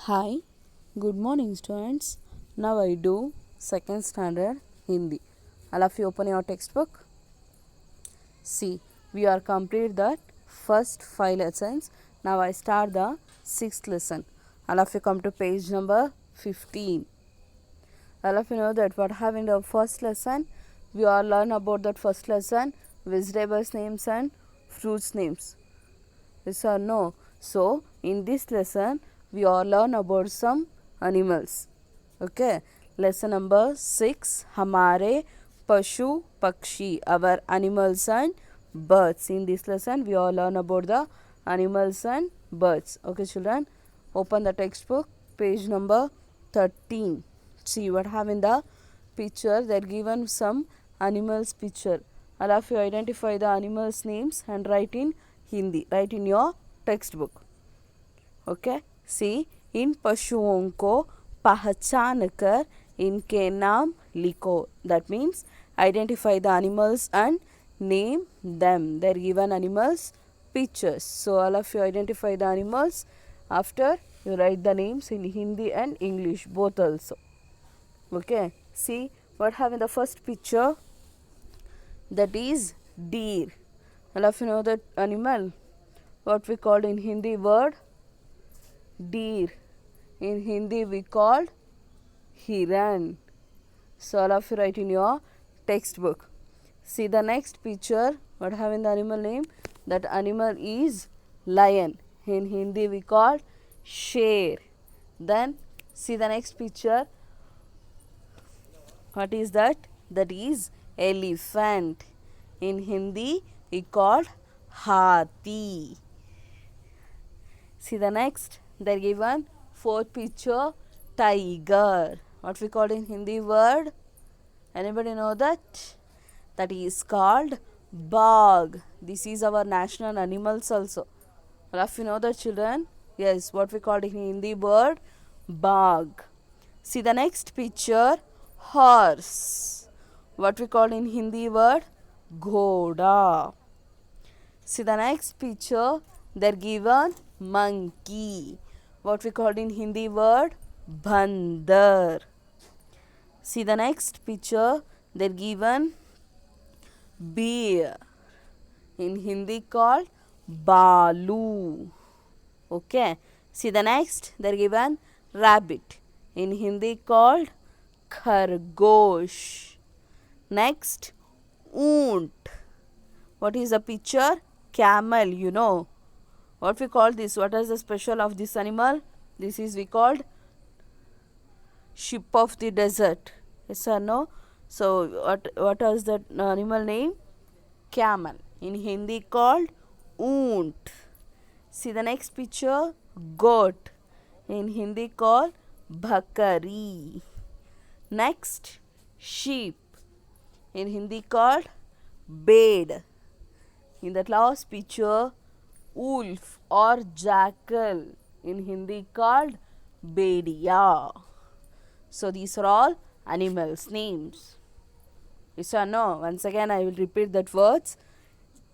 Hi, good morning students. Now I do second standard Hindi. All of you open your textbook. See, we are complete that first 5 lessons. Now I start the sixth lesson. All of you come to page number 15. All of you know that what have in the first lesson, we all learn about that first lesson, vegetables names and fruits names. Yes or no? So, in this lesson, we all learn about some animals. Okay. Lesson number 6. Hamare Pashu Pakshi. Our animals and birds. In this lesson, we all learn about the animals and birds. Okay, children. Open the textbook. Page number 13. See what have in the picture. They are given some animals picture. All of you identify the animals names and write in Hindi. Write in your textbook. Okay. See, इन पशुओं को पहचान कर इनके नाम लिखो. That means identify the animals and name them. They are given animals pictures. So all of you identify the animals. After you write the names in Hindi and English both also. Okay. See what have in the first picture. That is deer. All of you know that animal. What we called in Hindi word deer. In Hindi we called hiran. So all of you write in your textbook. See the next picture. What have in the animal name? That animal is lion. In Hindi we called sher. Then see the next picture. What is that? That is elephant. In Hindi we called hathi. See the next. They are given fourth picture tiger. What we call in Hindi word? Anybody know that? That is called bag. This is our national animals also. All of you know that, children? Yes, what we call in Hindi word bag. See the next picture horse. What we call in Hindi word ghoda. See the next picture. They are given monkey. What we called in Hindi word bandar. See the next picture. They are given bear. In Hindi called balu. Okay. See the next. They are given rabbit. In Hindi called khargosh. Next, oont. What is the picture? Camel, you know. What we call this? What is the special of this animal? This is we called sheep of the desert. Yes or no? So what is that animal name? Camel. In Hindi called oont. See the next picture? Goat. In Hindi called bhakari. Next, sheep. In Hindi called bed. In that last picture, wolf or jackal. In Hindi called bedia. So these are all animals names. Yes or no? Once again I will repeat that words.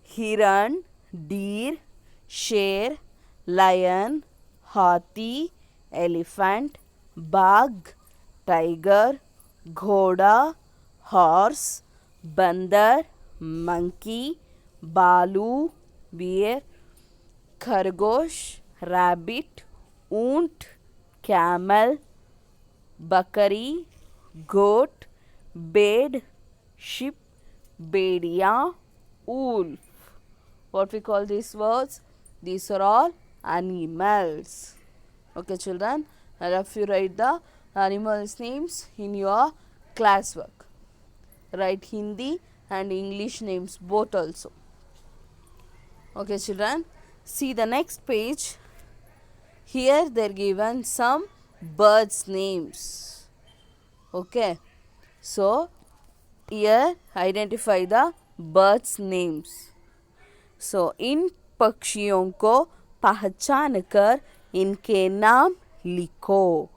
Hiran, deer, sher, lion, hathi, elephant, bag, tiger, ghoda, horse, bandar, monkey, balu, bear, khargosh, rabbit, oont, camel, bakari, goat, bed, sheep, bedia, wolf. What we call these words? These are all animals. Okay, children. All of you write the animals names in your classwork. Write Hindi and English names both also. Okay, children. See the next page. Here they are given some birds names. Okay. So here identify the birds names. So इन पक्षियों को पहचान कर इनके नाम लिखो.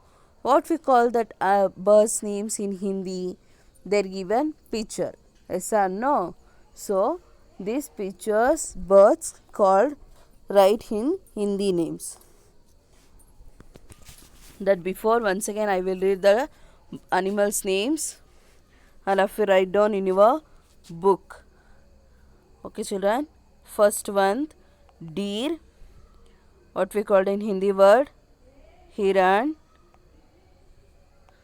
What we call that birds names in Hindi? They are given picture. Yes or no? So these pictures birds called write in Hindi names. that before, once again I will read the animals names and have to write down in your book. Okay children, first one, deer, what we called in Hindi word hiran.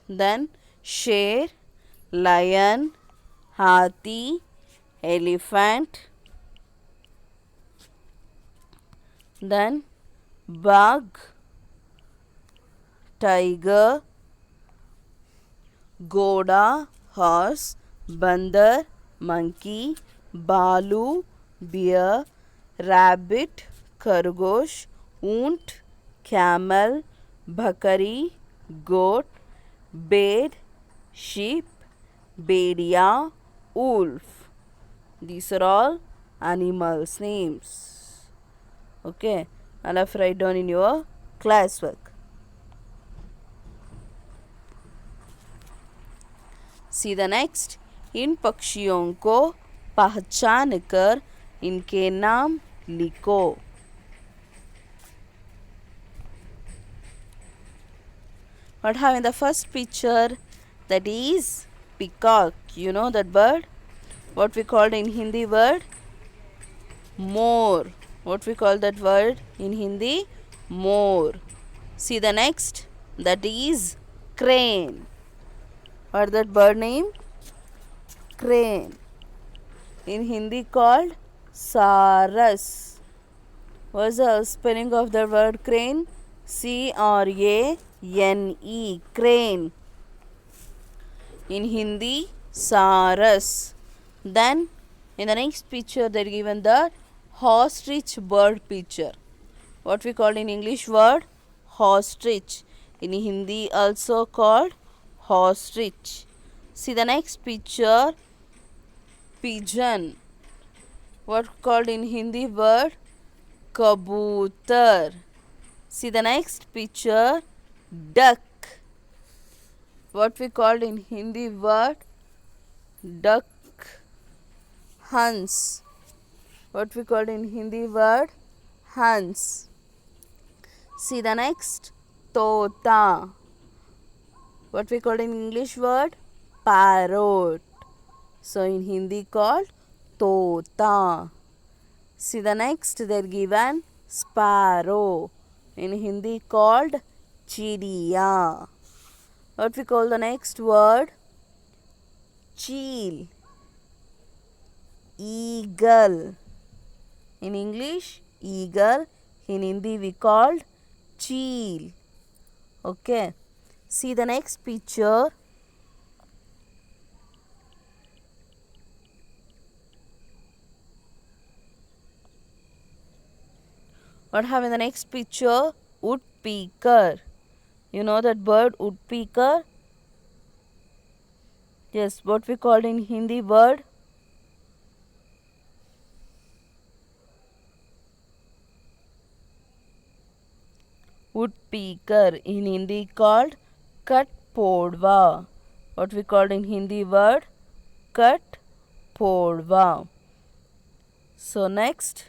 Then sher, lion, hathi, elephant. Then bug, tiger, goda, horse, bandar, monkey, balu, bear, rabbit, khargosh, ऊंट, camel, bhakari, goat, bear, sheep, bedia, wolf. These are all animals names. Okay, I'll have to write down in your classwork. See the next. इन पक्षियों को पहचान कर इनके नाम लिखो. What have in the first picture? That is peacock. You know that bird? What we called in Hindi word? More. What we call that word in Hindi? More. See the next. That is crane. What that bird name? Crane. In Hindi called saras. What's the spelling of the word crane? C-R-A-N-E. Crane. In Hindi, saras. Then in the next picture they are given the ostrich bird picture. What we call in English word? Ostrich. In Hindi also called ostrich. See the next picture, pigeon. What called in Hindi word? Kabutar. See the next picture, duck. What we called in Hindi word? Duck. Hans. What we called in Hindi word? Hans. See the next, tota. What we called in English word? Parrot. So in Hindi called tota. See the next, they are given sparrow. In Hindi called chidiya. What we call the next word? Cheel. Eagle. In English, eagle. In Hindi we called cheel. Okay. See the next picture. What have in the next picture? Woodpecker. You know that bird, woodpecker? Yes, what we called in Hindi word? Woodpecker. In Hindi called katpodwa. What we called in Hindi word? Katpodwa. So next.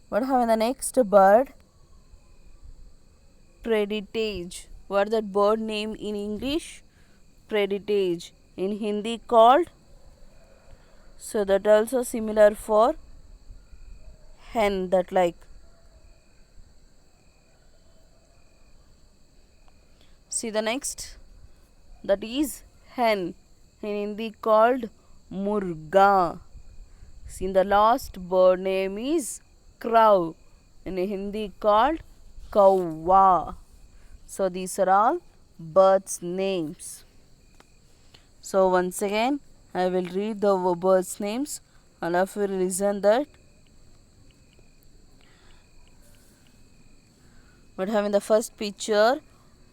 What have in the next bird? Predatage. What that bird name in English? Predatage. In Hindi called? So that also similar for hen, that like. See the next. That is hen. In Hindi called murga. See the last bird name is crow. In Hindi called kauwa. So these are all birds names. So once again I will read the birds names and if you listen that. What have in the first picture?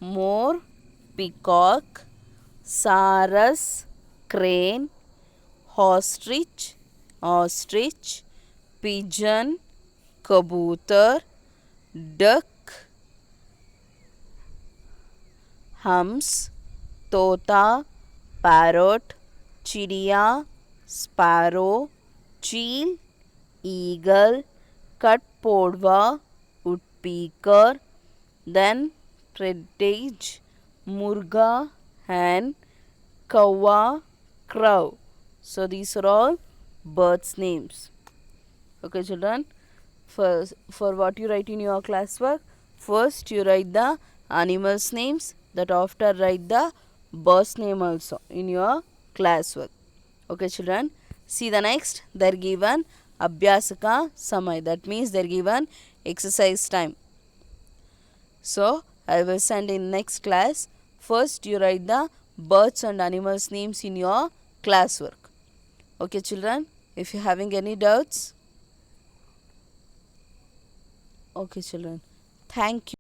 More, peacock, saras, crane, ostrich, pigeon, kabutar, duck, hums, tota, parrot, chidiya, sparrow, cheel, eagle, katpodwa, woodpecker. speaker, then partridge, murga, hen, kawa, crow. So these are all birds names. Okay children, for what you write in your classwork, first you write the animals names, that after write the birds name also in your classwork. Okay children, see the next, they're given abhyasaka samay, that means they're given exercise time. So I will send in next class. First you write the birds and animals names in your classwork. Okay children, if you having any doubts. Okay children, thank you.